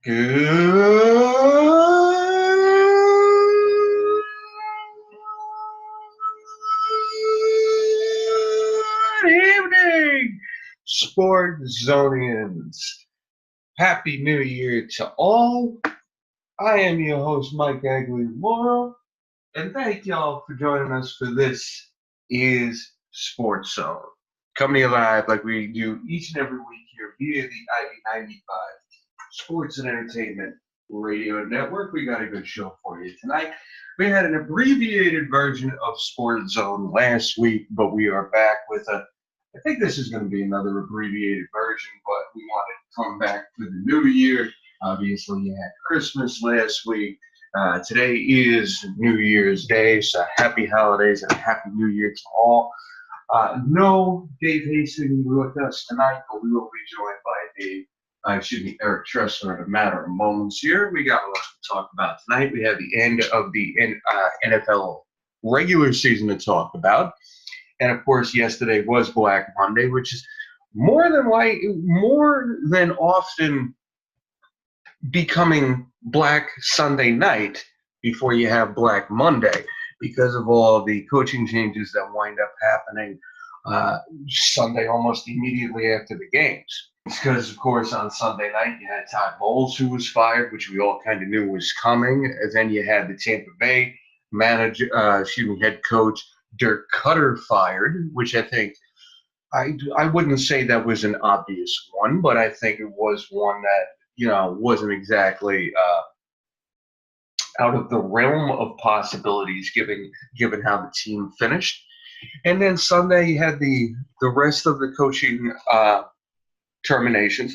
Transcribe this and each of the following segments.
Good evening, SportsZonians. Happy New Year to all. I am your host, Mike Aguilar, and thank y'all for joining us for This Is Sports Zone. Coming to you live like we do each and every week here via the IB95 Sports and Entertainment Radio Network. We got a good show for you tonight. We had an abbreviated version of Sports Zone last week, but we are back with I think this is going to be another abbreviated version, but we wanted to come back for the new year. Obviously, you had Christmas last week. Today is New Year's Day, so happy holidays and a happy New Year to all. No Dave Hastings with us tonight, but we will be joined by Eric Tressler in a matter of moments here. We got a lot to talk about tonight. We have the end of the NFL regular season to talk about. And of course, yesterday was Black Monday, which is more than often becoming Black Sunday night before you have Black Monday, because of all the coaching changes that wind up happening Sunday almost immediately after the games. It's because, of course, on Sunday night you had Todd Bowles, who was fired, which we all kind of knew was coming. And then you had the Tampa Bay head coach Dirk Cutter fired, which I think I wouldn't say that was an obvious one, but I think it was one that wasn't exactly out of the realm of possibilities, given how the team finished. And then Sunday, you had the rest of the coaching terminations.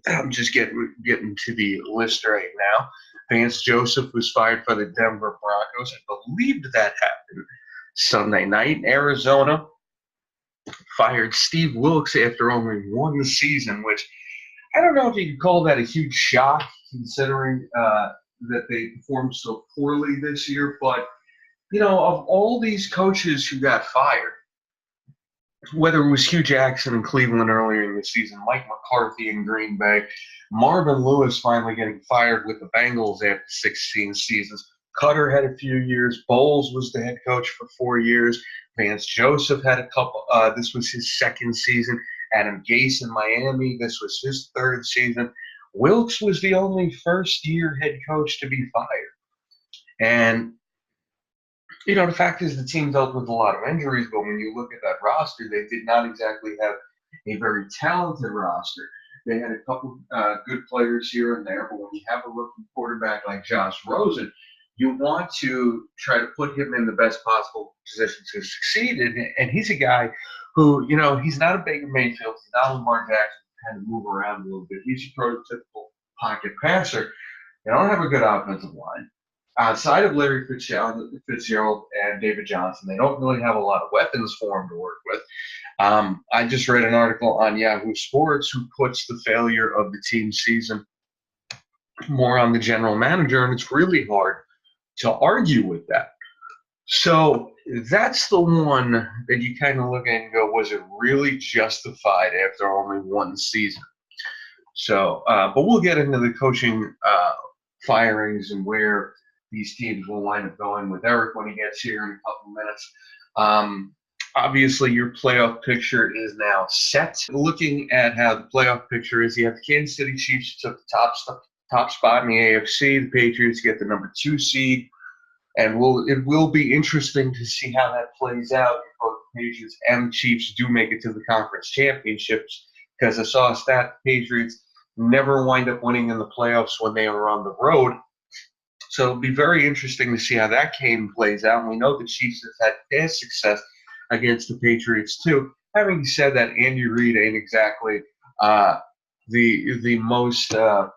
I'm just getting to the list right now. Vance Joseph was fired for the Denver Broncos. I believe that happened Sunday night. Arizona fired Steve Wilkes after only one season, which I don't know if you could call that a huge shock, considering that they performed so poorly this year. But, of all these coaches who got fired, whether it was Hugh Jackson in Cleveland earlier in the season, Mike McCarthy in Green Bay, Marvin Lewis finally getting fired with the Bengals after 16 seasons, Cutter had a few years, Bowles was the head coach for 4 years, Vance Joseph had a couple, this was his second season, Adam Gase in Miami, this was his third season. Wilkes was the only first-year head coach to be fired. And, the fact is the team dealt with a lot of injuries, but when you look at that roster, they did not exactly have a very talented roster. They had a couple good players here and there, but when you have a rookie quarterback like Josh Rosen, you want to try to put him in the best possible position to succeed. And he's a guy who, he's not a Baker Mayfield. He's not Lamar Jackson, kind of move around a little bit. He's a prototypical pocket passer. They don't have a good offensive line. Outside of Larry Fitzgerald and David Johnson, they don't really have a lot of weapons for him to work with. I just read an article on Yahoo Sports who puts the failure of the team's season more on the general manager, and it's really hard to argue with that. So that's the one that you kind of look at and go, was it really justified after only one season? So, but we'll get into the coaching firings and where these teams will wind up going with Eric when he gets here in a couple minutes. Obviously, your playoff picture is now set. Looking at how the playoff picture is, you have the Kansas City Chiefs who took the top spot in the AFC. The Patriots get the number 2 seed. And it will be interesting to see how that plays out if both the Patriots and the Chiefs do make it to the conference championships, because I saw a stat the Patriots never wind up winning in the playoffs when they were on the road. So it'll be very interesting to see how that game plays out. And we know the Chiefs have had past success against the Patriots too. Having said that, Andy Reid ain't exactly the most I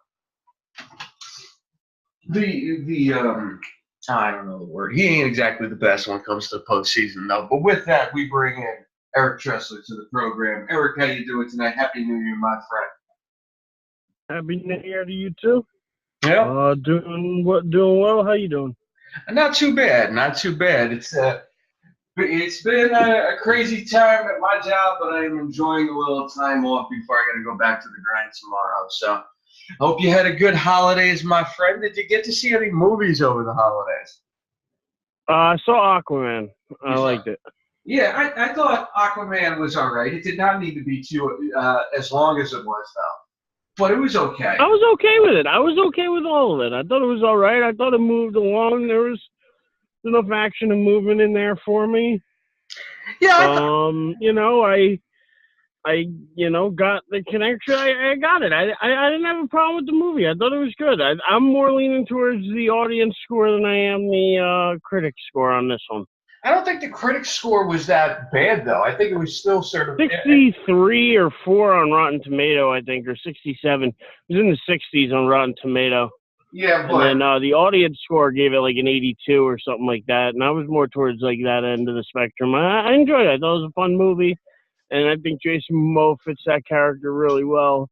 don't know the word. He ain't exactly the best when it comes to the postseason, though. But with that, we bring in Eric Tressler to the program. Eric, how you doing tonight? Happy New Year, my friend. Happy New Year to you too. Yeah. Doing well. How you doing? Not too bad. It's been a crazy time at my job, but I am enjoying a little time off before I got to go back to the grind tomorrow. So Hope you had a good holidays, my friend. Did you get to see any movies over the holidays? I saw Aquaman. I You saw? liked it. Yeah, I thought Aquaman was all right. It did not need to be too as long as it was, though. But it was okay. I was okay with it. I was okay with all of it. I thought it was all right. I thought it moved along. There was enough action and movement in there for me. Yeah, I got the connection. I got it. I didn't have a problem with the movie. I thought it was good. I'm more leaning towards the audience score than I am the critic score on this one. I don't think the critic score was that bad, though. I think it was still sort of 63 or 4 on Rotten Tomato, I think, or 67. It was in the 60s on Rotten Tomato. Yeah, but And then the audience score gave it like an 82 or something like that. And I was more towards like that end of the spectrum. I enjoyed it. I thought it was a fun movie. And I think Jason Momoa fits that character really well.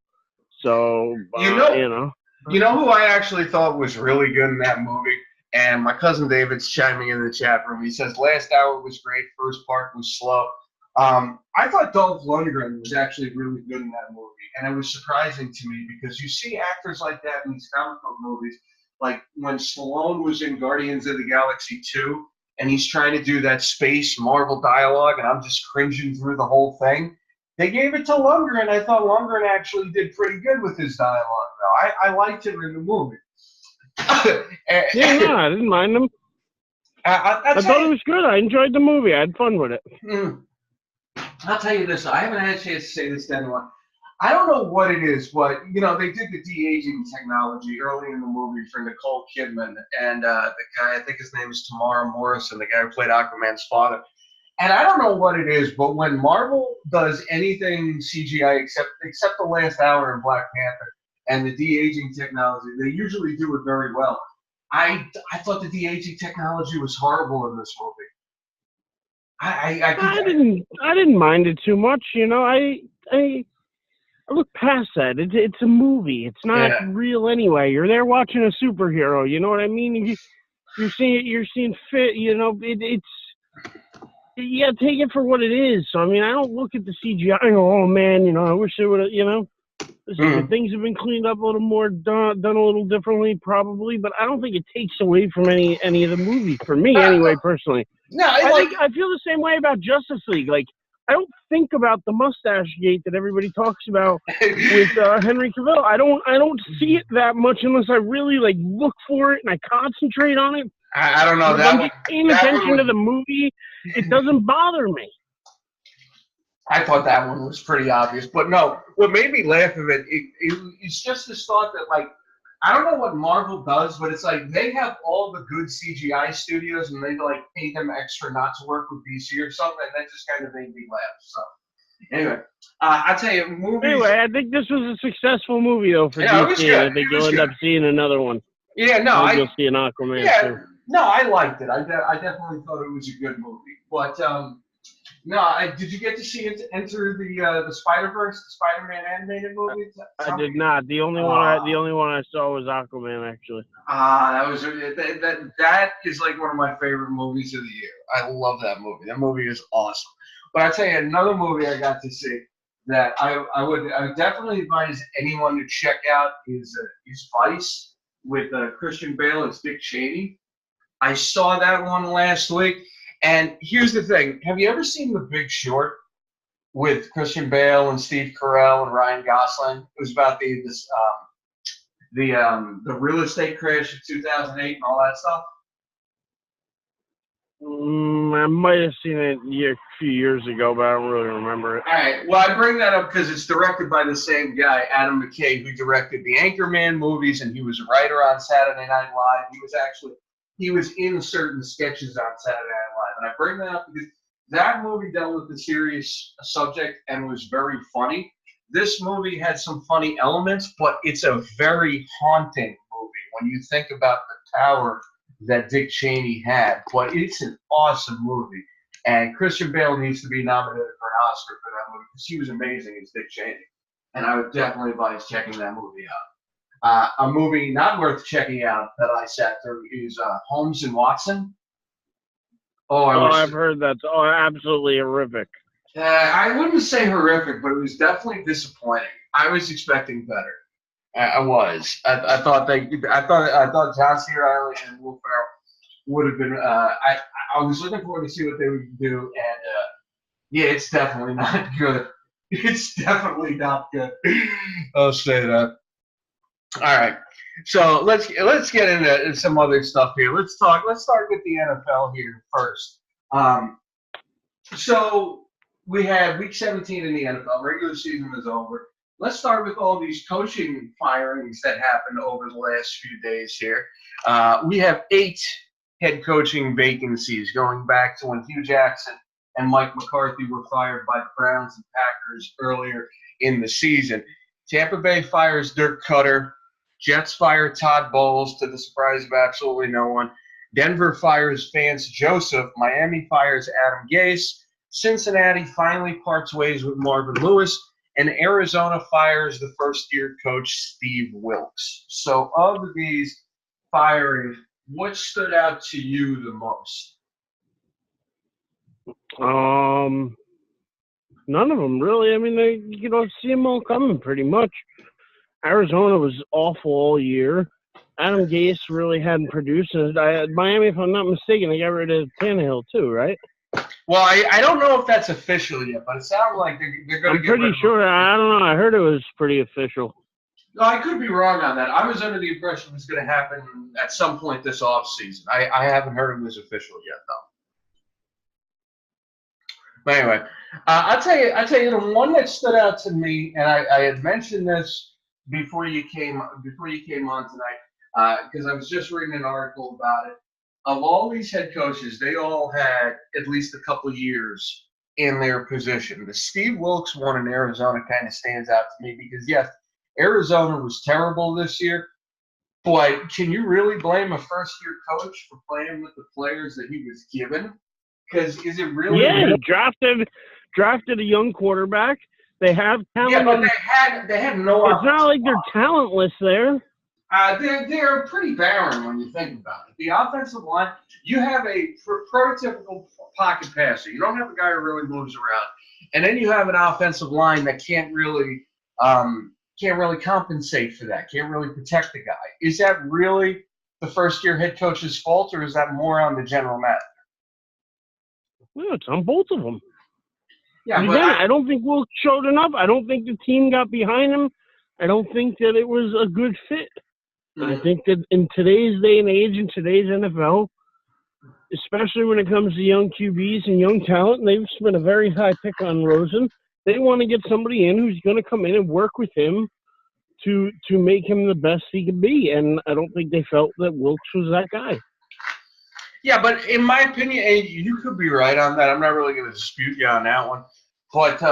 So, you know who I actually thought was really good in that movie? And my cousin David's chiming in the chat room. He says, last hour was great. First part was slow. I thought Dolph Lundgren was actually really good in that movie. And it was surprising to me because you see actors like that in these comic book movies. Like when Stallone was in Guardians of the Galaxy 2, and he's trying to do that space Marvel dialogue, and I'm just cringing through the whole thing. They gave it to Lundgren. I thought Lundgren actually did pretty good with his dialogue, though. I liked him in the movie. Yeah, no, I didn't mind him. I thought it was good. I enjoyed the movie. I had fun with it. I'll tell you this. I haven't had a chance to say this to anyone. I don't know what it is, but, they did the de-aging technology early in the movie for Nicole Kidman, and the guy, I think his name is Tamara Morrison, the guy who played Aquaman's father. And I don't know what it is, but when Marvel does anything CGI except the last hour in Black Panther and the de-aging technology, they usually do it very well. I thought the de-aging technology was horrible in this movie. I didn't mind it too much. I look past that. It's a movie. It's not real anyway. You're there watching a superhero. You know what I mean? You're seeing fit. It's you gotta take it for what it is. So I mean, I don't look at the CGI and go, oh man, I wish it would have, things have been cleaned up a little more, done a little differently, probably. But I don't think it takes away from any of the movie for me, anyway, personally. No, I feel the same way about Justice League. Like, I don't think about the mustache gate that everybody talks about with Henry Cavill. I don't see it that much unless I really look for it and I concentrate on it. I don't know. If I'm just paying attention to the movie, it doesn't bother me. I thought that one was pretty obvious, but no. What made me laugh at it's just this thought that I don't know what Marvel does, but it's like they have all the good CGI studios and they pay them extra not to work with DC or something, and that just kind of made me laugh. So anyway, I'll tell you, movies. Anyway, I think this was a successful movie though for DC. It was good. I think you'll end up seeing another one. Yeah, no, you'll see an Aquaman too. No, I liked it. I definitely thought it was a good movie, but did you get to see it enter the Spider-Verse, the Spider-Man animated movie? I did not. The only one I saw was Aquaman, actually. That was that is one of my favorite movies of the year. I love that movie. That movie is awesome. But I tell you, another movie I got to see that I would definitely advise anyone to check out is Vice with Christian Bale and Dick Cheney. I saw that one last week. And here's the thing. Have you ever seen The Big Short with Christian Bale and Steve Carell and Ryan Gosling? It was about the real estate crash of 2008 and all that stuff. I might have seen it a few years ago, but I don't really remember it. All right. Well, I bring that up because it's directed by the same guy, Adam McKay, who directed the Anchorman movies, and he was a writer on Saturday Night Live. He was in certain sketches on Saturday Night Live. And I bring that up because that movie dealt with a serious subject and was very funny. This movie had some funny elements, but it's a very haunting movie when you think about the power that Dick Cheney had. But it's an awesome movie. And Christian Bale needs to be nominated for an Oscar for that movie because he was amazing as Dick Cheney. And I would definitely advise checking that movie out. A movie not worth checking out that I sat through is Holmes and Watson. I've heard that's absolutely horrific. I wouldn't say horrific, but it was definitely disappointing. I was expecting better. I was. I thought I thought John C. Riley and Will Ferrell would have been. I was looking forward to see what they would do, and yeah, it's definitely not good. It's definitely not good. I'll say that. All right. So let's get into some other stuff here. Let's talk. Let's start with the NFL here first. Um, so we had Week 17 in the NFL. Regular season is over. Let's start with all these coaching firings that happened over the last few days here. We have 8 head coaching vacancies going back to when Hugh Jackson and Mike McCarthy were fired by the Browns and Packers earlier in the season. Tampa Bay fires Dirk Cutter. Jets fire Todd Bowles to the surprise of absolutely no one. Denver fires Vance Joseph. Miami fires Adam Gase. Cincinnati finally parts ways with Marvin Lewis. And Arizona fires the first-year coach, Steve Wilks. So of these firings, what stood out to you the most? None of them really. I mean, you don't see them all coming pretty much. Arizona was awful all year. Adam Gase really hadn't produced. Miami, if I'm not mistaken, they got rid of Tannehill too, right? Well, I don't know if that's official yet, but it sounds like they're going to get rid of him. I'm pretty sure. I don't know. I heard it was pretty official. No, I could be wrong on that. I was under the impression it was going to happen at some point this offseason. I haven't heard it was official yet, though. But anyway, I'll tell you the one that stood out to me, and I had mentioned this before you came on tonight, because I was just reading an article about it. Of all these head coaches, they all had at least a couple of years in their position. The Steve Wilks one in Arizona kind of stands out to me because, yes, Arizona was terrible this year, but can you really blame a first-year coach for playing with the players that he was given? Because is it really? Yeah, he drafted a young quarterback. They have talent. Yeah, but they had no. It's not like they're talentless there. They're pretty barren when you think about it. The offensive line, you have a prototypical pocket passer. You don't have a guy who really moves around, and then you have an offensive line that can't really compensate for that. Can't really protect the guy. Is that really the first-year head coach's fault, or is that more on the general manager? No, it's on both of them. Yeah, but again, I don't think Wilk showed enough. I don't think the team got behind him. I don't think that it was a good fit. Mm-hmm. I think that in today's day and age, in today's NFL, especially when it comes to young QBs and young talent, and they've spent a very high pick on Rosen, they want to get somebody in who's going to come in and work with him to make him the best he can be. And I don't think they felt that Wilks was that guy. Yeah, but in my opinion, and you could be right on that. I'm not really going to dispute you on that one. But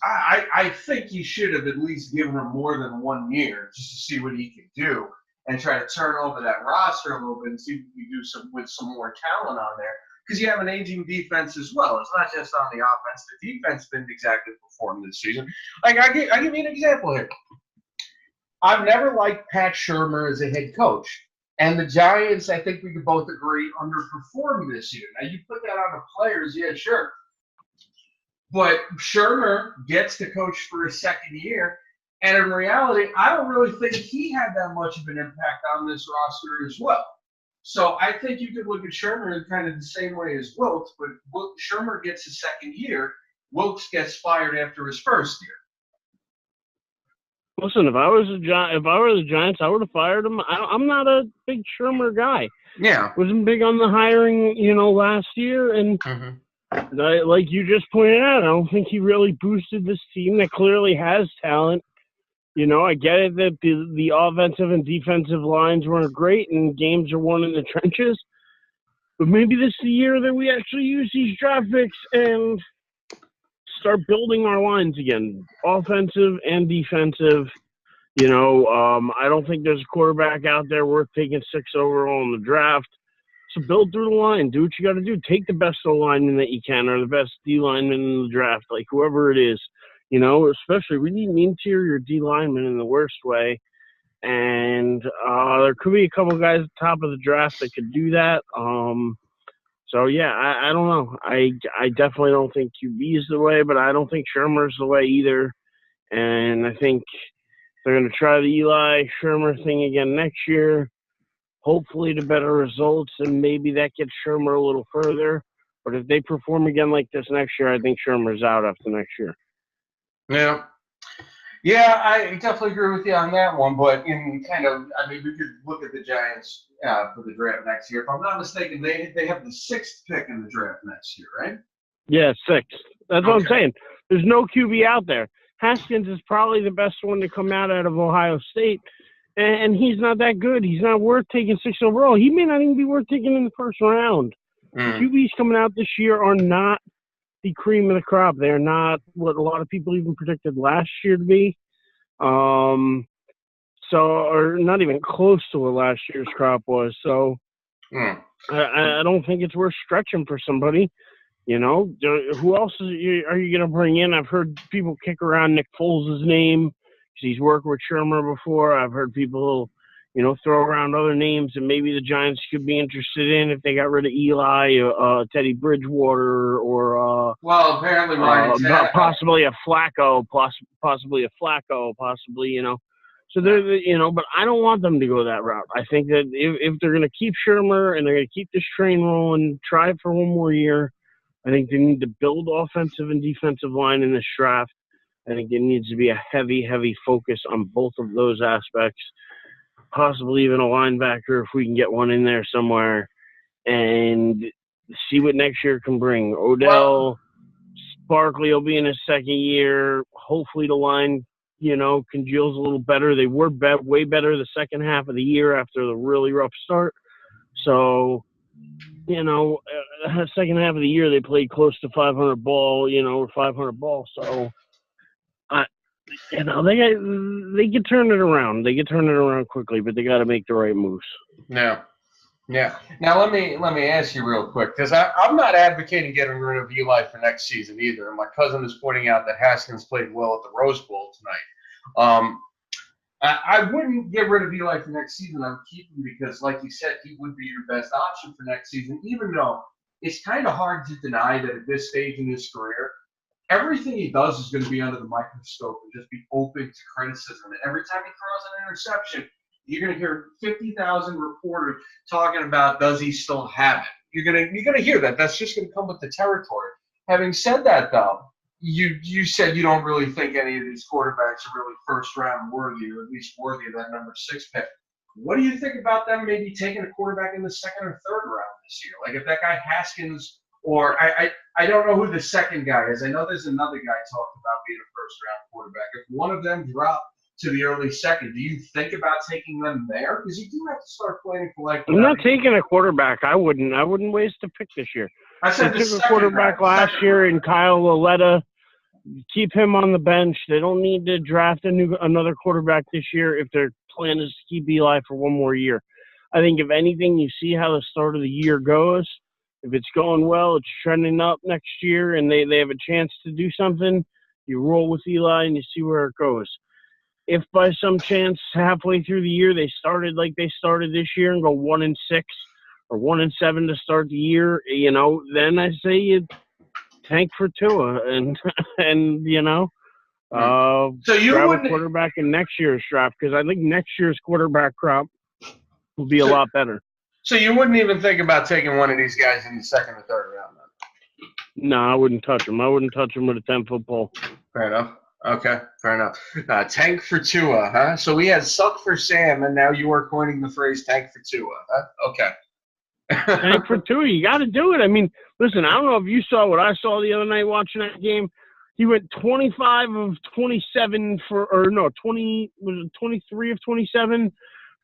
I think he should have at least given him more than 1 year just to see what he could do and try to turn over that roster a little bit and see what we do with some more talent on there. Because you have an aging defense as well. It's not just on the offense. The defense didn't exactly perform this season. Like I give you an example here. I've never liked Pat Shurmur as a head coach. And the Giants, I think we could both agree, underperformed this year. Now, you put that on the players, yeah, sure. But Shurmur gets to coach for a second year. And in reality, I don't really think he had that much of an impact on this roster as well. So I think you could look at Shurmur in kind of the same way as Wilks, but Shurmur gets a second year. Wilks gets fired after his first year. Listen, if I were the Giants, I would have fired him. I'm not a big Shurmur guy. Yeah, wasn't big on the hiring, last year, and like you just pointed out, I don't think he really boosted this team that clearly has talent. I get it that the offensive and defensive lines weren't great and games are won in the trenches, but maybe this is the year that we actually use these draft picks and start building our lines again, offensive and defensive. I don't think there's a quarterback out there worth taking 6 overall in the draft. So build through the line. Do what you got to do. Take the best O-lineman that you can or the best D-lineman in the draft, like whoever it is. Especially we need an interior D-lineman in the worst way. And there could be a couple guys at the top of the draft that could do that. So, yeah, I don't know. I definitely don't think QB is the way, but I don't think Shurmur's the way either. And I think They're going to try the Eli Shermer thing again next year. Hopefully to better results, and maybe that gets Shermer a little further. But if they perform again like this next year, I think Shermer's out after next year. Yeah. Yeah, I definitely agree with you on that one. But we could look at the Giants for the draft next year. If I'm not mistaken, they have the 6th pick in the draft next year, right? Yeah, 6th. That's what I'm saying. There's no QB out there. Haskins is probably the best one to come out of Ohio State, and he's not that good. He's not worth taking 6th overall. He may not even be worth taking in the first round. QBs coming out this year are not the cream of the crop. They're not what a lot of people even predicted last year to be. Or not even close to what last year's crop was. So I don't think it's worth stretching for somebody. You know, who else are you going to bring in? I've heard people kick around Nick Foles' name because he's worked with Shermer before. I've heard people, throw around other names that maybe the Giants could be interested in if they got rid of Eli, Teddy Bridgewater, or apparently possibly a Flacco, possibly. So they're, but I don't want them to go that route. I think that if they're going to keep Shermer and they're going to keep this train rolling, try it for one more year. I think they need to build offensive and defensive line in this draft. I think it needs to be a heavy, heavy focus on both of those aspects, possibly even a linebacker if we can get one in there somewhere, and see what next year can bring. Odell, Barkley will be in his 2nd year. Hopefully the line, congeals a little better. They were way better the second half of the year after the really rough start. So, second half of the year they played close to 500 ball, or 500 ball. So, they can turn it around. They can turn it around quickly, but they got to make the right moves. Yeah. Now let me ask you real quick, because I'm not advocating getting rid of Eli for next season either. My cousin is pointing out that Haskins played well at the Rose Bowl tonight. I wouldn't get rid of Eli for next season. I would keep him because, like you said, he would be your best option for next season, even though it's kind of hard to deny that at this stage in his career, everything he does is going to be under the microscope and just be open to criticism. And every time he throws an interception, you're going to hear 50,000 reporters talking about, does he still have it? You're going to hear that. That's just going to come with the territory. Having said that, though, you said you don't really think any of these quarterbacks are really first-round worthy, or at least worthy of that number 6 pick. What do you think about them maybe taking a quarterback in the 2nd or 3rd round this year? Like if that guy Haskins, or I don't know who the second guy is. I know there's another guy talking about being a first-round quarterback. If one of them dropped to the early 2nd, do you think about taking them there? Because you do have to start planning for I'm not taking a quarterback. I wouldn't waste a pick this year. I said they took a quarterback last year in Kyle Lauletta. Keep him on the bench. They don't need to draft another quarterback this year if their plan is to keep Eli for one more year. I think if anything, you see how the start of the year goes. If it's going well, it's trending up next year, and they have a chance to do something, you roll with Eli and you see where it goes. If by some chance halfway through the year they started like they started this year and go 1-6 or 1-7 to start the year, then I say you tank for Tua and so you grab a quarterback in next year's draft, because I think next year's quarterback crop will be a lot better. So you wouldn't even think about taking one of these guys in the 2nd or 3rd round, then? No, I wouldn't touch him. I wouldn't touch him with a 10-foot pole. Fair enough. Okay, fair enough. Tank for Tua, huh? So we had suck for Sam, and now you are coining the phrase tank for Tua, huh? Okay. Tank for Tua, you got to do it. I mean, listen, I don't know if you saw what I saw the other night watching that game. He went 25 of 27 was it 23 of 27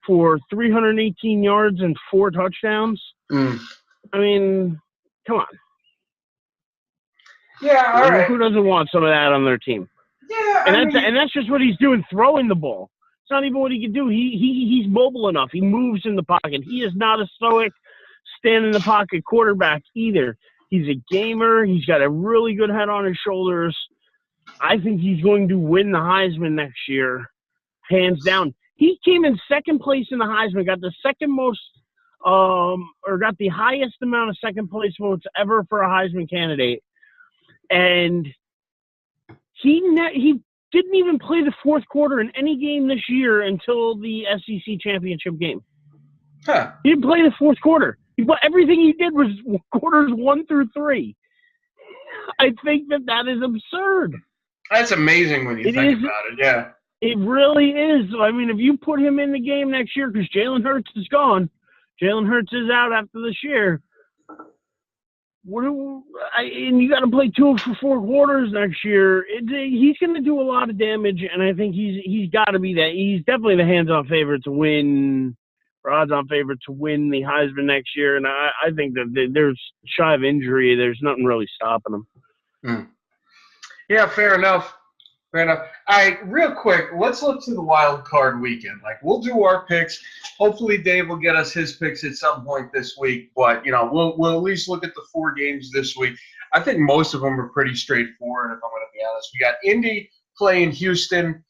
for 318 yards and 4 touchdowns. I mean, come on. Yeah, all right. Who doesn't want some of that on their team? Yeah, and that's just what he's doing, throwing the ball. It's not even what he can do. He's mobile enough. He moves in the pocket. He is not a stoic, stand in the pocket quarterback either. He's a gamer. He's got a really good head on his shoulders. I think he's going to win the Heisman next year, hands down. He came in 2nd place in the Heisman, got the got the highest amount of 2nd place votes ever for a Heisman candidate. And he didn't even play the fourth quarter in any game this year until the SEC championship game. Huh. He didn't play the fourth quarter. Everything he did was quarters 1 through 3. I think that is absurd. That's amazing when you think about it, yeah. It really is. I mean, if you put him in the game next year, because Jalen Hurts is gone, Jalen Hurts is out after this year, and you got to play 2 for 4 quarters next year, he's going to do a lot of damage, and I think he's got to be that. He's definitely the hands-on favorite to win, or odds-on favorite to win the Heisman next year, and I think that there's shy of injury, there's nothing really stopping him. Yeah, fair enough. Fair enough. All right, real quick, let's look to the wild card weekend. Like, we'll do our picks. Hopefully, Dave will get us his picks at some point this week. But we'll at least look at the 4 games this week. I think most of them are pretty straightforward. If I'm going to be honest, we got Indy playing Houston.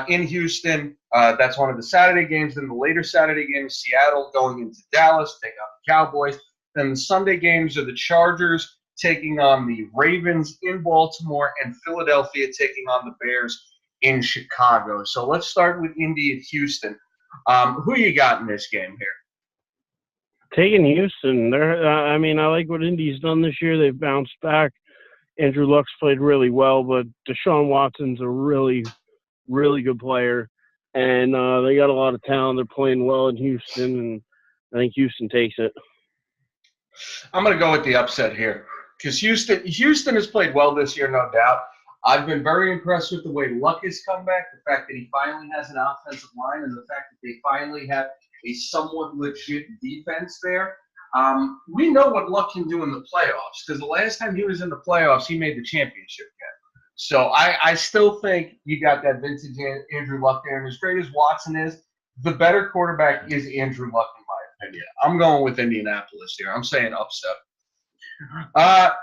In Houston, that's one of the Saturday games. Then the later Saturday game, Seattle going into Dallas, take on the Cowboys. Then the Sunday games are the Chargers taking on the Ravens in Baltimore, and Philadelphia taking on the Bears in Chicago. So let's start with Indy and Houston. Who you got in this game here? Taking Houston. I like what Indy's done this year. They've bounced back. Andrew Luck's played really well, but Deshaun Watson's a really, really good player. And they got a lot of talent. They're playing well in Houston, and I think Houston takes it. I'm going to go with the upset here. Because Houston has played well this year, no doubt. I've been very impressed with the way Luck has come back, the fact that he finally has an offensive line, and the fact that they finally have a somewhat legit defense there. We know what Luck can do in the playoffs, because the last time he was in the playoffs, he made the championship game. So I still think you got that vintage Andrew Luck there. And as great as Watson is, the better quarterback is Andrew Luck, in my opinion. I'm going with Indianapolis here. I'm saying upset.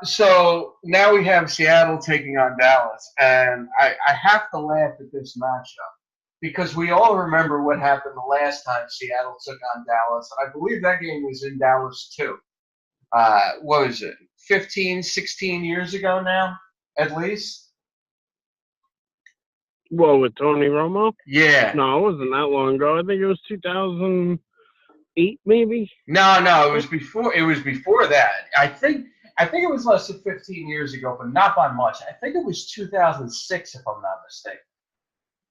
So now we have Seattle taking on Dallas, and I have to laugh at this matchup because we all remember what happened the last time Seattle took on Dallas, and I believe that game was in Dallas too. What was it, 15, 16 years ago now, at least? Well, with Tony Romo? Yeah. No, it wasn't that long ago. I think it was 2008, maybe. No, it was before. It was before that. I think it was less than 15 years ago, but not by much. I think it was 2006, if I'm not mistaken.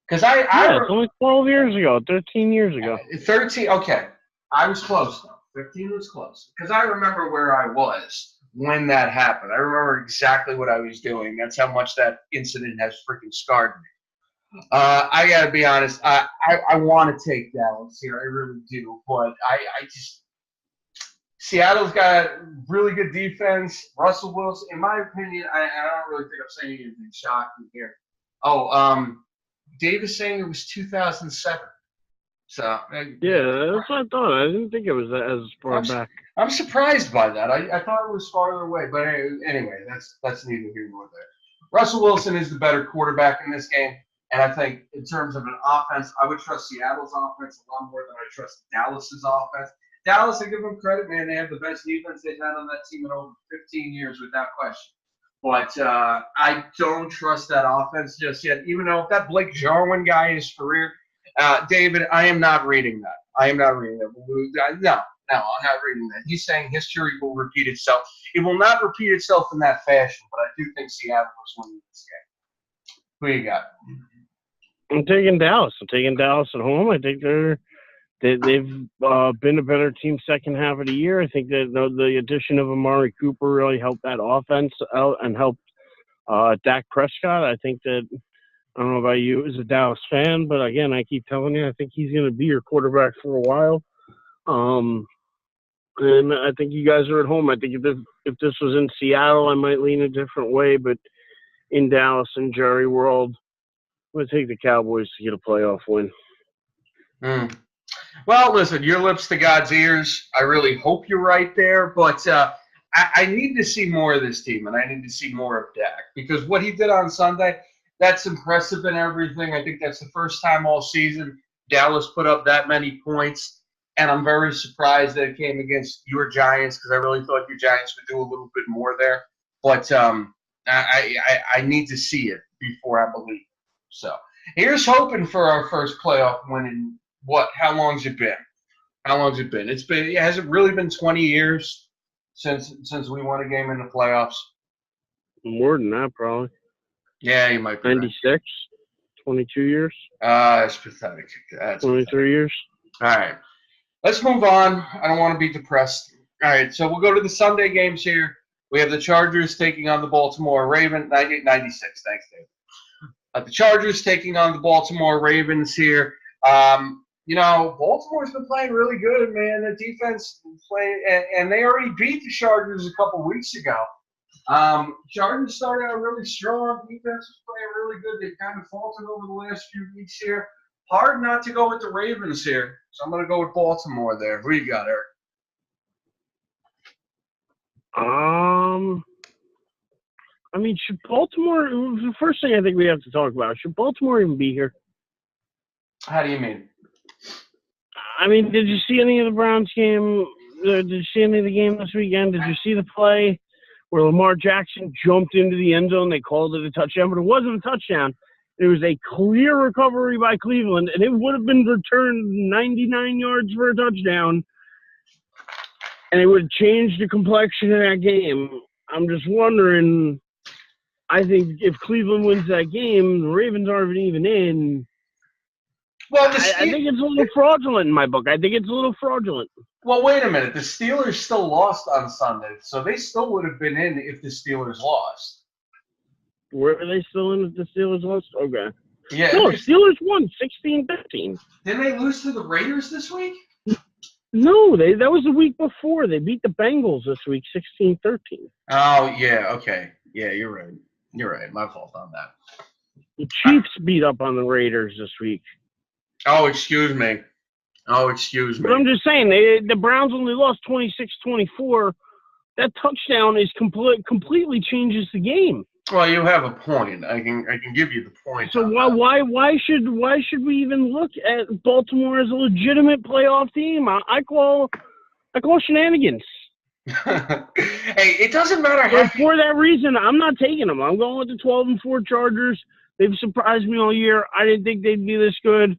Because it's only 12 years ago, 13 years ago. 13. Okay, I was close though. 15 was close because I remember where I was when that happened. I remember exactly what I was doing. That's how much that incident has freaking scarred me. I gotta be honest. I want to take Dallas here. I really do, but I just Seattle's got really good defense. Russell Wilson, in my opinion, I don't really think I'm saying anything shocking here. Dave is saying it was 2007. So yeah, that's what I thought. I didn't think it was as far back. I'm surprised by that. I thought it was farther away, but anyway, that's neither here nor there. Russell Wilson is the better quarterback in this game. And I think in terms of an offense, I would trust Seattle's offense a lot more than I trust Dallas's offense. Dallas, I give them credit, man. They have the best defense they've had on that team in over 15 years without question. But I don't trust that offense just yet, even though if that Blake Jarwin guy is for real. David, I am not reading that. No, I'm not reading that. He's saying history will repeat itself. It will not repeat itself in that fashion, but I do think Seattle is winning this game. Who you got? I'm taking Dallas. I'm taking Dallas at home. I think they've been a better team second half of the year. I think that the addition of Amari Cooper really helped that offense out and helped Dak Prescott. I think that, I don't know about you as a Dallas fan, but again, I keep telling you, I think he's going to be your quarterback for a while. And I think you guys are at home. I think if this was in Seattle, I might lean a different way, but in Dallas and Jerry World, I'm going to take the Cowboys to get a playoff win. Well, listen, your lips to God's ears. I really hope you're right there, but I need to see more of this team, and I need to see more of Dak, because what he did on Sunday, that's impressive and everything. I think that's the first time all season Dallas put up that many points, and I'm very surprised that it came against your Giants, because I really thought your Giants would do a little bit more there. But I need to see it before I believe. So here's hoping for our first playoff win in how long's it been? How long's it been? It hasn't really been 20 years since we won a game in the playoffs. More than that, probably. Yeah, you might be 96, right. 22 years. That's pathetic. 23 years. All right. Let's move on. I don't want to be depressed. All right, so we'll go to the Sunday games here. We have the Chargers taking on the Baltimore Ravens. 96. Thanks, Dave. The Chargers taking on the Baltimore Ravens here. Baltimore's been playing really good, man. The defense playing, and they already beat the Chargers a couple weeks ago. Chargers started out really strong. Defense was playing really good. They've kind of faltered over the last few weeks here. Hard not to go with the Ravens here, so I'm going to go with Baltimore there. Who you got, Eric? Should Baltimore? The first thing I think we have to talk about, should Baltimore even be here? How do you mean? Did you see any of the Browns game? Did you see any of the game this weekend? Did you see the play where Lamar Jackson jumped into the end zone? They called it a touchdown, but it wasn't a touchdown. It was a clear recovery by Cleveland, and it would have been returned 99 yards for a touchdown, and it would have changed the complexion of that game. I'm just wondering, I think if Cleveland wins that game, the Ravens aren't even in. Well, I think it's a little fraudulent in my book. I think it's a little fraudulent. Well, wait a minute. The Steelers still lost on Sunday, so they still would have been in if the Steelers lost. Were they still in if the Steelers lost? Okay. Yeah. No, Steelers won 16-15. Didn't they lose to the Raiders this week? No, that was the week before. They beat the Bengals this week, 16-13. Oh, yeah, okay. Yeah, you're right. You're right. My fault on that. The Chiefs beat up on the Raiders this week. Oh, excuse me. But I'm just saying, the Browns only lost 26-24. That touchdown is completely changes the game. Well, you have a point. I can give you the point. So why should we even look at Baltimore as a legitimate playoff team? I call shenanigans. Hey, it doesn't matter. For that reason, I'm not taking them. I'm going with the 12-4 Chargers. They've surprised me all year. I didn't think they'd be this good.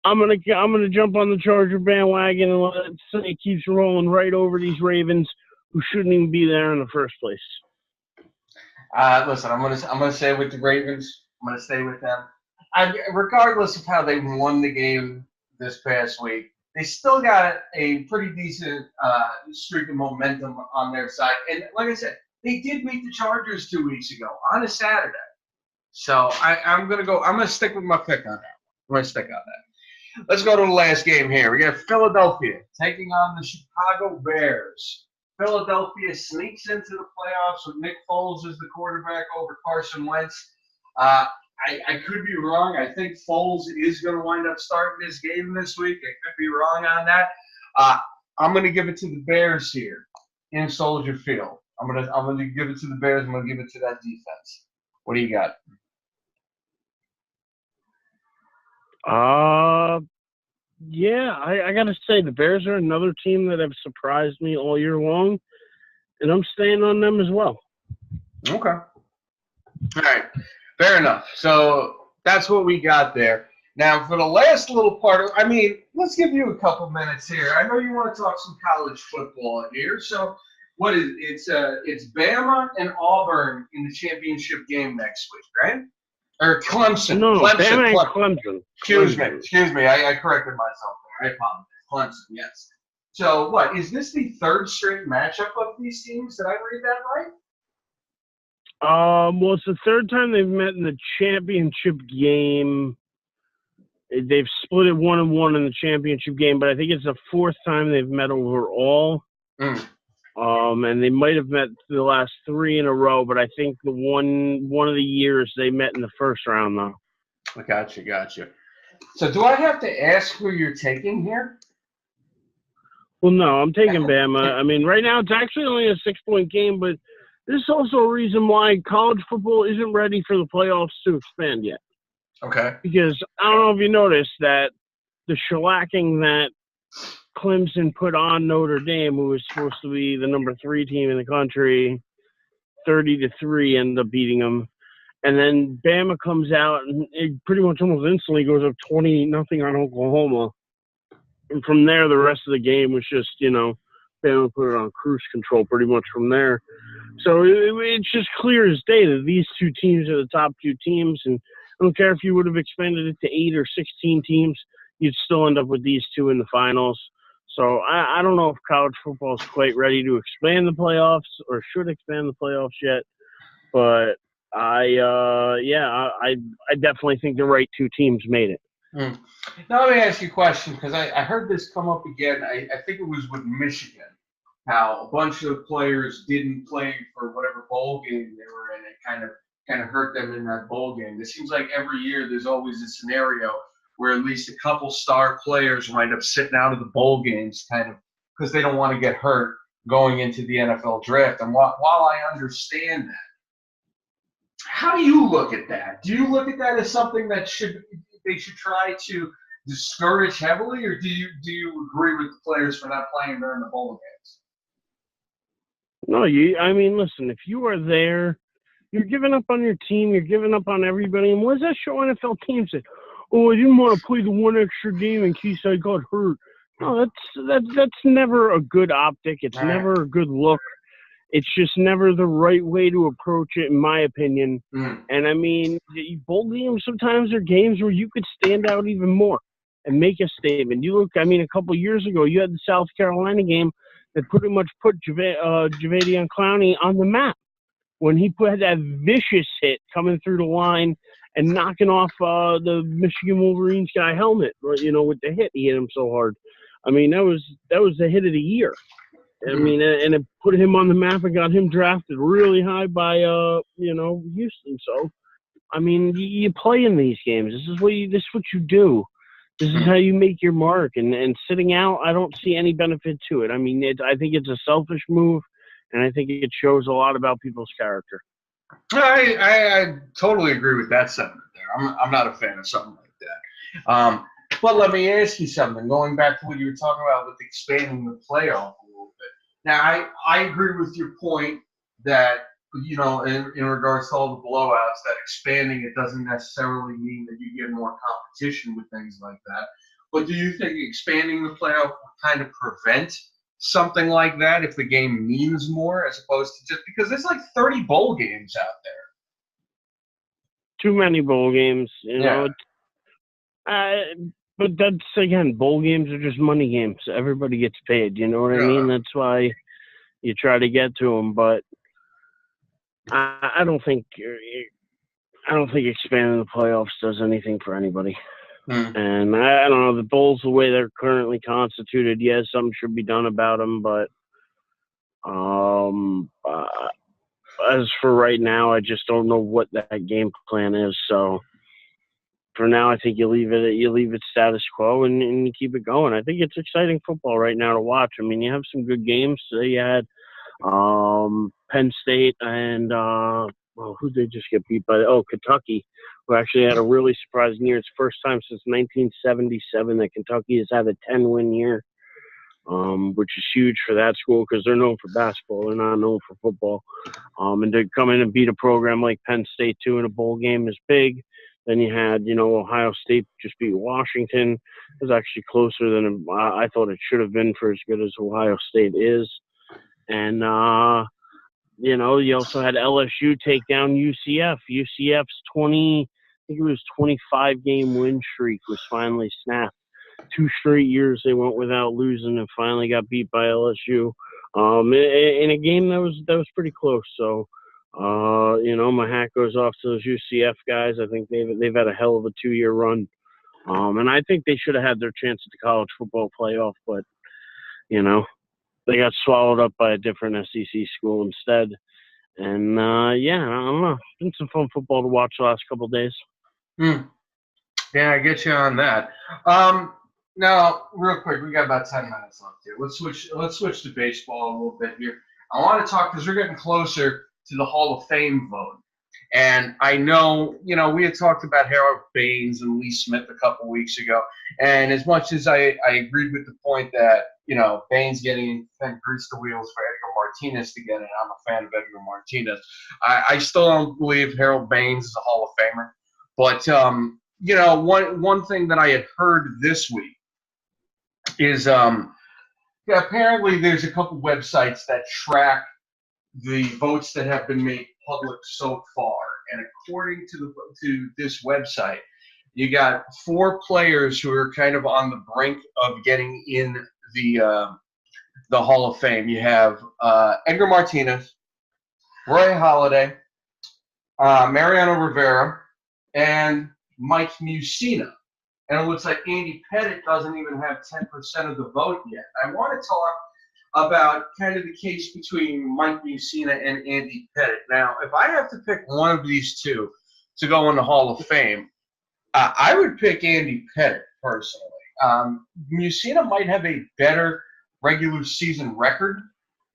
I'm gonna jump on the Charger bandwagon and let it keeps rolling right over these Ravens, who shouldn't even be there in the first place. Listen, I'm gonna stay with the Ravens. I'm gonna stay with them. Regardless of how they won the game this past week, they still got a pretty decent streak of momentum on their side. And like I said, they did beat the Chargers 2 weeks ago on a Saturday. So I'm gonna stick with my pick on that. I'm gonna stick on that. Let's go to the last game here. We got Philadelphia taking on the Chicago Bears. Philadelphia sneaks into the playoffs with Nick Foles as the quarterback over Carson Wentz. I could be wrong. I think Foles is going to wind up starting this game this week. I could be wrong on that. I'm going to give it to the Bears here in Soldier Field. I'm going to give it to the Bears. I'm going to give it to that defense. What do you got? Yeah, I got to say, the Bears are another team that have surprised me all year long, and I'm staying on them as well. Okay. All right. Fair enough. So that's what we got there. Now, for the last little part, let's give you a couple minutes here. I know you want to talk some college football here. So what is it? It's Bama and Auburn in the championship game next week, right? Or Clemson. No, Clemson. Bama and Clemson. Excuse me. I corrected myself there. I apologize. Clemson, yes. So what, is this the third straight matchup of these teams? Did I read that right? Well, it's the third time they've met in the championship game. They've split it 1-1 in the championship game, but I think it's the fourth time they've met overall. And they might have met the last three in a row, but I think the one of the years they met in the first round, though. I got you. So do I have to ask who you're taking here? Well, no, I'm taking Bama. Right now it's actually only a 6-point game, but this is also a reason why college football isn't ready for the playoffs to expand yet. Okay. Because I don't know if you noticed that the shellacking that Clemson put on Notre Dame, who was supposed to be the number 3 team in the country, 30-3, ended up beating them. And then Bama comes out and it pretty much almost instantly goes up 20-0 on Oklahoma. And from there, the rest of the game was just, Bama put it on cruise control pretty much from there. So it's just clear as day that these two teams are the top two teams. And I don't care if you would have expanded it to 8 or 16 teams, you'd still end up with these two in the finals. So I don't know if college football is quite ready to expand the playoffs or should expand the playoffs yet. But I definitely think the right two teams made it. Now let me ask you a question, because I heard this come up again. I think it was with Michigan, how a bunch of players didn't play for whatever bowl game they were in. It kind of hurt them in that bowl game. It seems like every year there's always a scenario where at least a couple star players wind up sitting out of the bowl games, kind of because they don't want to get hurt going into the NFL draft. And while I understand that, how do you look at that? Do you look at that as something that they should try to discourage heavily, or do you agree with the players for not playing during the bowl games? No, listen, if you are there, you're giving up on your team, you're giving up on everybody. And what does that show NFL teams that, oh, I didn't want to play the one extra game in case I got hurt? No, that's never a good optic. It's never a good look. It's just never the right way to approach it, in my opinion. And, bowl games sometimes are games where you could stand out even more and make a statement. You look, a couple of years ago, you had the South Carolina game that pretty much put Jadeveon Clowney on the map when he had that vicious hit coming through the line and knocking off the Michigan Wolverines guy helmet, with the hit. He hit him so hard. That was the hit of the year. And it put him on the map and got him drafted really high by, Houston. So, you play in these games. This is what you do. This is how you make your mark. And sitting out, I don't see any benefit to it. I think it's a selfish move, and I think it shows a lot about people's character. I totally agree with that sentiment there. I'm not a fan of something like that. But let me ask you something. Going back to what you were talking about with expanding the playoff a little bit. Now, I agree with your point that, in regards to all the blowouts, that expanding it doesn't necessarily mean that you get more competition with things like that. But do you think expanding the playoff will kind of prevent something like that if the game means more, as opposed to just because there's like 30 bowl games out there? Too many bowl games, But that's, again, bowl games are just money games. Everybody gets paid, you know what I mean? That's why you try to get to them. But I don't think expanding the playoffs does anything for anybody. And I don't know, the bowls, the way they're currently constituted, yes, something should be done about them. But as for right now, I just don't know what that game plan is. So for now, I think you leave it status quo and you keep it going. I think it's exciting football right now to watch. You have some good games. Today you had Penn State and who did they just get beat by? Kentucky, who actually had a really surprising year. It's the first time since 1977 that Kentucky has had a 10-win year, which is huge for that school because they're known for basketball. They're not known for football. And to come in and beat a program like Penn State, too, in a bowl game is big. Then you had, Ohio State just beat Washington. It was actually closer than I thought it should have been for as good as Ohio State is. And, you also had LSU take down UCF. UCF's 25-game win streak was finally snapped. 2 straight years they went without losing and finally got beat by LSU in a game that was pretty close. So, my hat goes off to those UCF guys. I think they've had a hell of a 2-year run. And I think they should have had their chance at the college football playoff, but, they got swallowed up by a different SEC school instead. And, I don't know. It's been some fun football to watch the last couple of days. Yeah, I get you on that. Now, real quick, we got about 10 minutes left here. Let's switch to baseball a little bit here. I want to talk because we're getting closer to the Hall of Fame vote. And I know, we had talked about Harold Baines and Lee Smith a couple weeks ago. And as much as I agreed with the point that, Baines getting grease the wheels for Edgar Martinez to get in. I'm a fan of Edgar Martinez. I still don't believe Harold Baines is a Hall of Famer. But, one thing that I had heard this week is apparently there's a couple websites that track the votes that have been made public so far. And according to this website, you got 4 players who are kind of on the brink of getting in the Hall of Fame. You have Edgar Martinez, Roy Halladay, Mariano Rivera, and Mike Mussina. And it looks like Andy Pettitte doesn't even have 10% of the vote yet. I want to talk about kind of the case between Mike Mussina and Andy Pettitte. Now, if I have to pick one of these two to go in the Hall of Fame, I would pick Andy Pettitte personally. Mussina might have a better regular season record,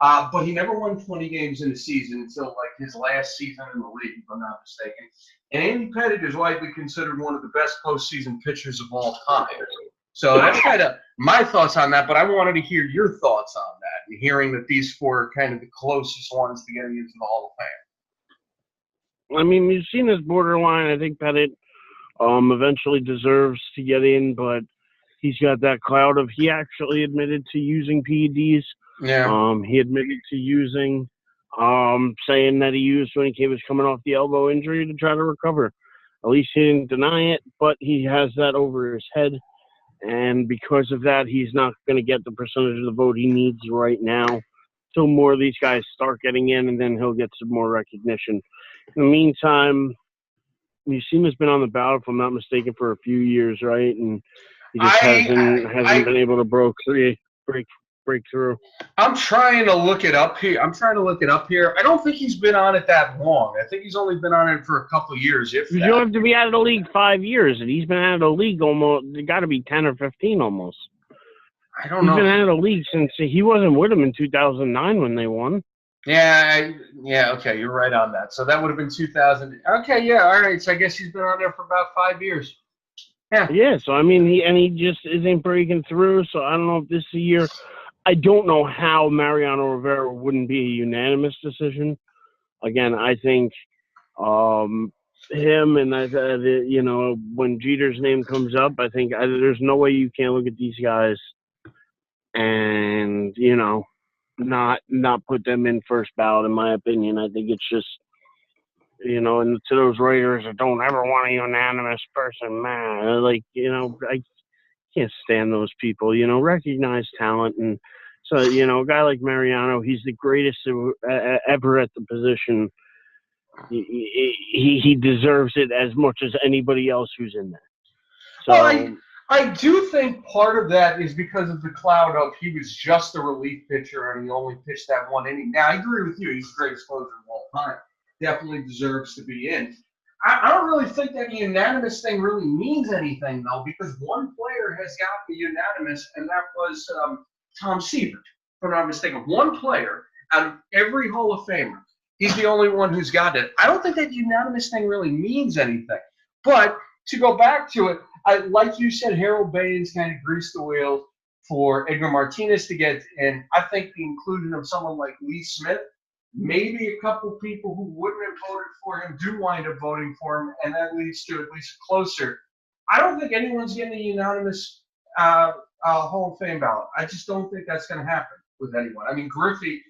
but he never won 20 games in a season until like his last season in the league, if I'm not mistaken. And Andy Pettitte is widely considered one of the best postseason pitchers of all time. So that's kind of my thoughts on that, but I wanted to hear your thoughts on that and hearing that these 4 are kind of the closest ones to getting into the Hall of Fame. I mean, Mussina's borderline. I think Pettitte eventually deserves to get in, but he's got that cloud of he actually admitted to using PEDs. Yeah. He admitted to using, saying that he used when he was coming off the elbow injury to try to recover. At least he didn't deny it, but he has that over his head. And because of that, he's not going to get the percentage of the vote he needs right now till more of these guys start getting in, and then he'll get some more recognition. In the meantime, Mussina's been on the ballot, if I'm not mistaken, for a few years, right? And he just hasn't been able to break through. I'm trying to look it up here. I don't think he's been on it that long. I think he's only been on it for a couple of years. You don't have to be out of the league 5 years, and he's been out of the league almost. It got to be 10 or 15 almost. I don't know. He's been out of the league since he wasn't with them in 2009 when they won. Yeah. Okay, you're right on that. So that would have been 2000. Okay, yeah, all right. So I guess he's been on there for about 5 years. Yeah. So I mean, he just isn't breaking through. So I don't know if this is a year. I don't know how Mariano Rivera wouldn't be a unanimous decision. Again, I think him and when Jeter's name comes up, I think there's no way you can't look at these guys and not put them in first ballot. In my opinion, I think it's just and to those writers that don't ever want a unanimous person, man, I can't stand those people. Recognize talent. And so, a guy like Mariano, he's the greatest ever at the position. He deserves it as much as anybody else who's in there. So, well, I do think part of that is because of the cloud of he was just a relief pitcher and he only pitched that one inning. Now, I agree with you. He's the greatest closer of all time. Definitely deserves to be in. I don't really think that unanimous thing really means anything, though, because one player has got the unanimous, and that was Tom Seaver, if I'm not mistaken. One player out of every Hall of Famer, he's the only one who's got it. I don't think that unanimous thing really means anything. But to go back to it, like you said, Harold Baines kind of greased the wheels for Edgar Martinez to get in. I think the inclusion of someone like Lee Smith, maybe a couple people who wouldn't have voted for him do wind up voting for him, and that leads to at least closer. I don't think anyone's getting a unanimous Hall of Fame ballot. I just don't think that's going to happen with anyone. I mean, Griffey,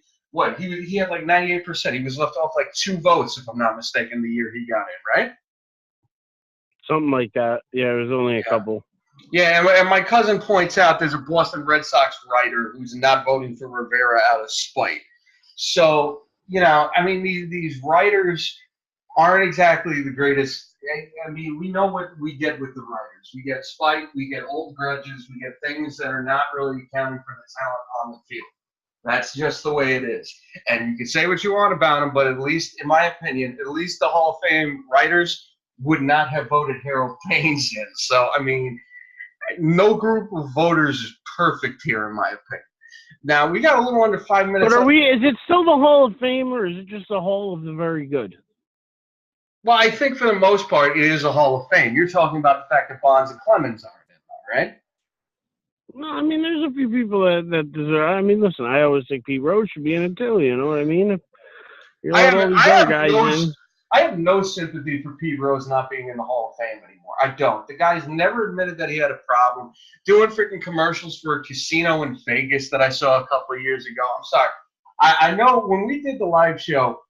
he had like 98%. He was left off like 2 votes, if I'm not mistaken, the year he got it, right? Something like that. Yeah, it was only a couple. Yeah, and my cousin points out there's a Boston Red Sox writer who's not voting for Rivera out of spite. So, I mean, these writers aren't exactly the greatest. I mean, we know what we get with the writers. We get spite, we get old grudges, we get things that are not really accounting for the talent on the field. That's just the way it is. And you can say what you want about them, but at least, in my opinion, at least the Hall of Fame writers would not have voted Harold Baines in. So, I mean, no group of voters is perfect here, in my opinion. Now, we got a little under 5 minutes. But is it still the Hall of Fame, or is it just the Hall of the Very Good? Well, I think for the most part, it is a Hall of Fame. You're talking about the fact that Bonds and Clemens aren't in, right? No, I mean, there's a few people that deserve. I mean, listen, I always think Pete Rose should be in it too. You know what I mean? If you let all these other guys in. I have no sympathy for Pete Rose not being in the Hall of Fame anymore. I don't. The guy's never admitted that he had a problem doing freaking commercials for a casino in Vegas that I saw a couple of years ago. I'm sorry. I know when we did the live show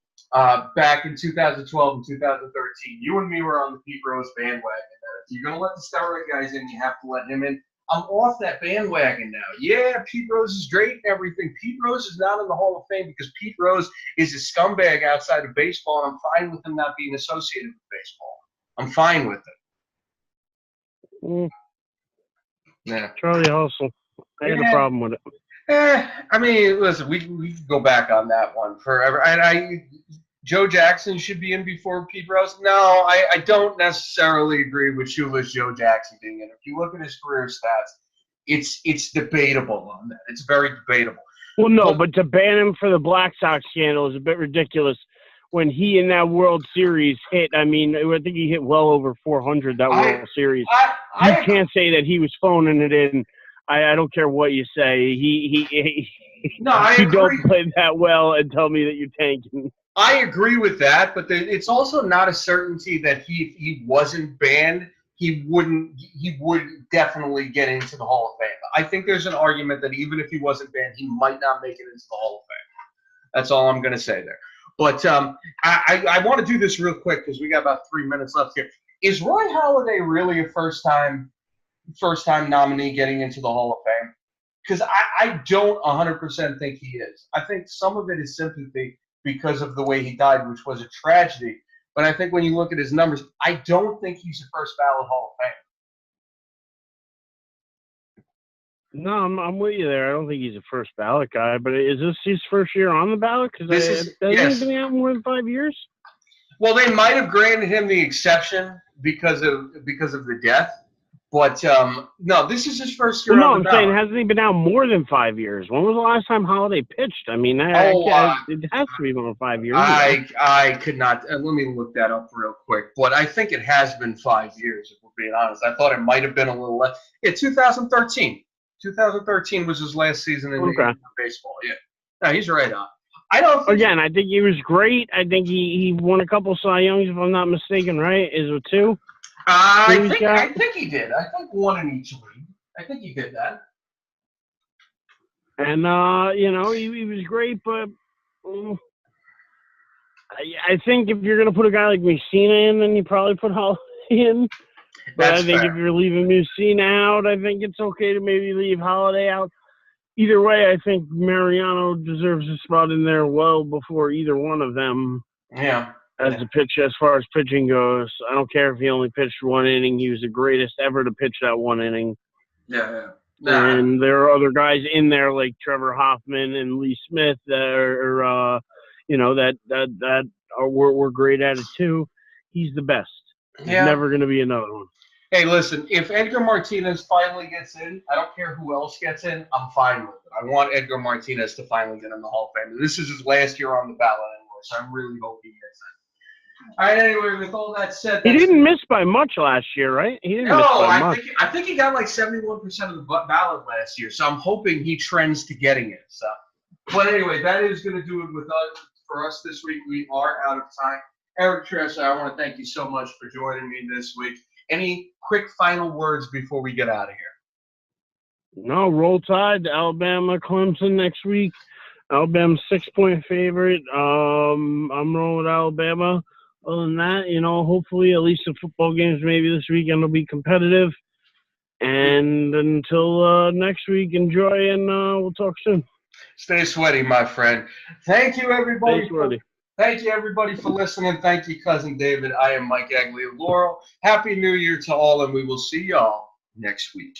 back in 2012 and 2013, you and me were on the Pete Rose bandwagon. If you're going to let the steroid guys in, you have to let him in. I'm off that bandwagon now. Yeah, Pete Rose is great and everything. Pete Rose is not in the Hall of Fame because Pete Rose is a scumbag outside of baseball, and I'm fine with him not being associated with baseball. I'm fine with it. Yeah. Charlie Hustle. I had a problem with it. I mean, listen, we can go back on that one forever. And Joe Jackson should be in before Pete Rose. No, I don't necessarily agree with Shoeless Joe Jackson being in. If you look at his career stats, it's debatable on that. It's very debatable. Well, no, but to ban him for the Black Sox scandal is a bit ridiculous. When he in that World Series hit, I mean, I think he hit well over 400 that World Series. You can't say that he was phoning it in. I don't care what you say. You don't play that well and tell me that you're tanking. I agree with that, but it's also not a certainty that if he wasn't banned, he would definitely get into the Hall of Fame. I think there's an argument that even if he wasn't banned, he might not make it into the Hall of Fame. That's all I'm going to say there. But I want to do this real quick because we got about 3 minutes left here. Is Roy Halladay really a first-time nominee getting into the Hall of Fame? Because I don't 100% think he is. I think some of it is sympathy because of the way he died, which was a tragedy. But I think when you look at his numbers, I don't think he's a first ballot Hall of Fame. No, I'm with you there. I don't think he's a first ballot guy. But is this his first year on the ballot? Because hasn't he been out more than 5 years? Well, they might have granted him the exception because of the death. But, no, this is his first year on the ballot. I'm saying, hasn't he been out more than 5 years? When was the last time Halladay pitched? I mean, it has to be more than 5 years. I could not. Let me look that up real quick. But I think it has been 5 years, if we're being honest. I thought it might have been a little less. Yeah, 2013. 2013 was his last season in baseball. Yeah. No, he's right on. I think he was great. I think he won a couple Cy Youngs, if I'm not mistaken, right? Is it 2? I think he did. I think 1 in each league. I think he did that. And, he was great, but I think if you're going to put a guy like Messina in, then you probably put Halladay in. But I think if you're leaving Messina out, I think it's okay to maybe leave Halladay out. Either way, I think Mariano deserves a spot in there well before either one of them. Yeah. As far as pitching goes, I don't care if he only pitched 1 inning. He was the greatest ever to pitch that 1 inning. Yeah. And there are other guys in there like Trevor Hoffman and Lee Smith that were great at it too. He's the best. There's never going to be another one. Hey, listen, if Edgar Martinez finally gets in, I don't care who else gets in, I'm fine with it. I want Edgar Martinez to finally get in the Hall of Fame. This is his last year on the ballot anyway, so I really hope he gets in. All right, anyway, with all that said... He didn't miss by much last year, right? He didn't miss by much. I think he got like 71% of the ballot last year, so I'm hoping he trends to getting it. So, but anyway, that is going to do it with us for us this week. We are out of time. Eric Tressa, I want to thank you so much for joining me this week. Any quick final words before we get out of here? No, roll Tide, Alabama, Clemson next week. Alabama's 6-point favorite. I'm rolling with Alabama. Other than that, hopefully at least the football games maybe this weekend will be competitive. And until next week, enjoy, and we'll talk soon. Stay sweaty, my friend. Thank you, everybody. Thank you, everybody, for listening. Thank you, Cousin David. I am Mike Agley of Laurel. Happy New Year to all, and we will see y'all next week.